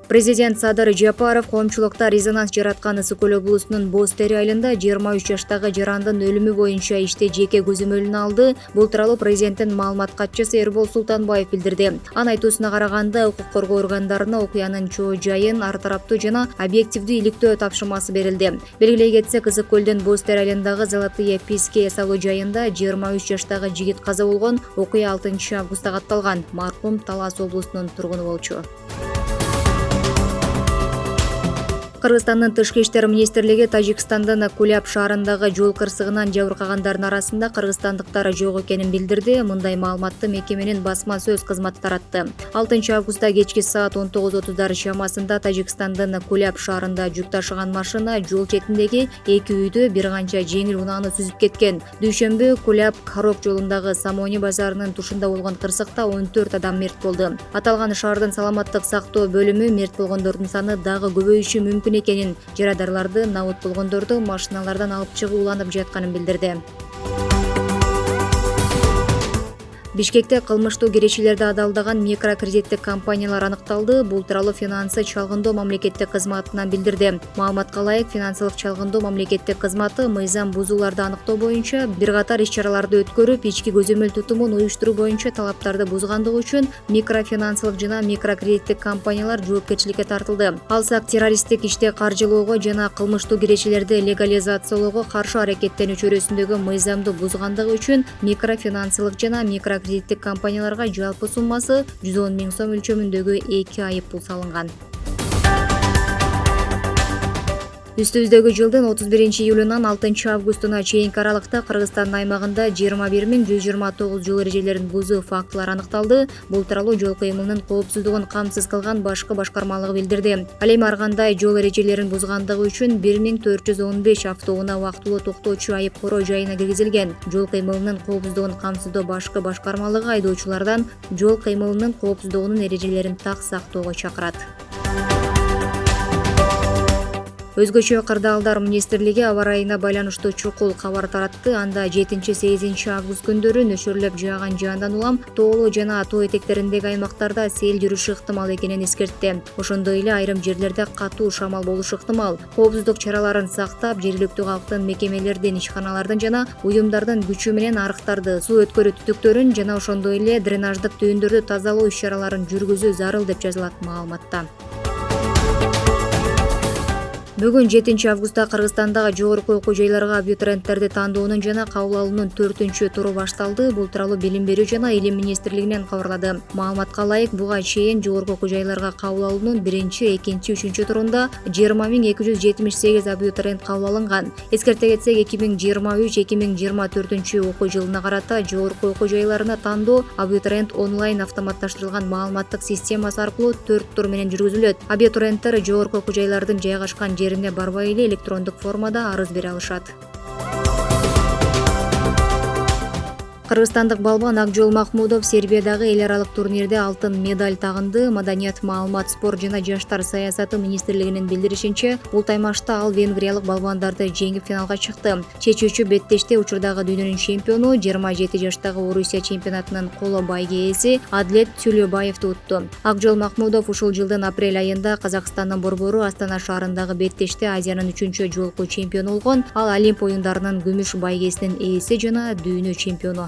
Президент Садыр Жапаров коомчулукта резонанс жараткан Ысык-Көл облусунун Боз Тери айылында 23 жаштагы жарандын өлүмү боюнча иште жеке көзөмөлүн алды. Бул тууралуу президенттин маалымат катчысы Эрбол Султанбаев билдирди. Анын айтуусуна караганда, укук коргоо органдарына окуянын чоо жайын ар тараптуу жана объективдүү иликтөө тапшырмасы берилди. Белгилей кетсек, Ысык-Көлдүн Боз Тери айылындагы Золотые Писки эс алуу жайында 23 жаштагы жигит каза болгон. Окуя 6 августта катталган. Маркум Талас облусунун тургуну болчу. Кыргызстандын Тышкы иштер министрлиги Тажикстандын Куляб шаарындагы жол кырсыгынан жабыркагандардын арасында кыргызстандыктар жок экенин билдирди. Мындай маалыматты мекеменин басма сөз кызматы таратты. 6 августта кечки саат 19:30 чамасында Тажикстандын Куляб шаарында жүк ташыган машина жол четиндеги эки үйдө бир канча жеңил унааны сүзүп кеткен. Дүйшөмбү Куляб Карок жолундагы Самони базарынын тушунда болгон кырсыкта 14 адам мерт болду. Аталган шаардын саламаттык сактоо бөлүмү мерт болгондордун саны дагы көбөйүшү мүмкүн экенин, жарадарларды набыт болгондорду машиналардан алып чыгып уланып жатканын билдирди. Бишкекте кылмыштуу кирешилерди адалдаган микрокредиттик компаниялар аныкталды. Бул тууралуу финансы чалгындоо мамлекеттик кызматынан билдирди. Маалыматка ылайык, финансылык чалгындоо мамлекеттик кызматы мыйзам бузууларды аныктоо боюнча бир катар иш-чараларды өткөрүп, ички көзөмөл тутумун уюштуруу боюнча талаптарды бузгандыгы үчүн микрофинансылык жана микрокредиттик компаниялар жоопкерчиликке тартылды. Алсак, террористтик иште каржылоого жана кылмыштуу кирешилерди легализациялоого каршы аракеттенүү чөйрөсүндөгү мыйзамды бузгандыгы үчүн микрофинансылык жана микрокредиттик компанияларга жалпы суммасы 110 000 сом өлчөмүндөгү 2 айыппул салынган. Үстүбүздөгү жылдын 31 июлунан 6 августуна чейинки аралыкта Кыргызстандын аймагында 21 129 жол эрежелерин бузуу фактылары аныкталды. Бул тууралуу жол кыймылынын коопсуздугун камсыз кылган башкы башкармалыгы билдирди. Ал эми ар кандай жол эрежелерин бузгандыгы үчүн 1415 автоунаа убактылуу токтоочу айып короо жайына киргизилген. Жол кыймылынын коопсуздугун камсыздоо башкы башкармалыгы айдоочулардан жол кыймылынын коопсуздугунун эрежелерин так сактоого чакырат. Өзгөчө Кырдаалдар министрлиги аба ырайына байланыштуу чукул кабар таратты. Анда 7-8 август күндөрү нөшөрлөп жааган жаандан улам тоолуу жана тоо этектериндеги аймактарда сел жүрүшү ыктымал экенин эскертти. Ошондой эле айрым жерлерде катуу шамал болушу ыктымал. Коопсуздук чараларын сактап, жергиликтүү калктын мекемелердин, ишканалардын жана уюмдардын күчү менен арыктарды, суу өткөрүү түтүктөрүн жана ошондой эле дренаждык түйүндөрдү тазалоо иш-чараларын жүргүзүү зарыл деп жазылат маалыматта. Бүгүн 7 августта Кыргызстандагы жогорку окуу жайларга абитуриенттерди тандоонун жана кабыл алуунун 4-туру башталды. Бул тууралуу Билим берүү жана Илим министрлигинен кабарлады. Маалыматка ылайык, буга чейин жогорку окуу жайларга кабыл алуунун 1-, 2-, 3 турунда 20 278 абитуриент кабыл алынган. Эскерте кетсек, 2023-2024 окуу жылына карата жогорку окуу жайларына тандоо абитуриент онлайн автоматташтырылган маалыматтык системасы аркылуу 4 тур менен жүргүзүлөт. Абитуриенттер жогорку окуу жайлардын жайгашкан жерине барбай эле электрондук формада арыз бере алышат. Кыргызстандык балбан Акжол Махмудов Сербиядагы эл аралык турнирде алтын медаль тагынды. Маданият, маалымат, спорт жана жаштар саясаты министрлигинин билдиришинче, бул таймашта ал венгриялык балбандарды жеңип финалга чыкты. Чечүүчү беттеште учурдагы дүйнөнүн чемпиону 27 жаштагы Орусия чемпионатынын коло байге ээси Адлет Тюлөбаевди утту. Акжол Махмудов ушул жылдын апрель айында Казакстандын борбору Астана шаарындагы беттеште Азиянын 3-жолку чемпиону болгон. Ал Олимп оюндарынын күмүш байгесинин ээси жана дүйнө чемпиону.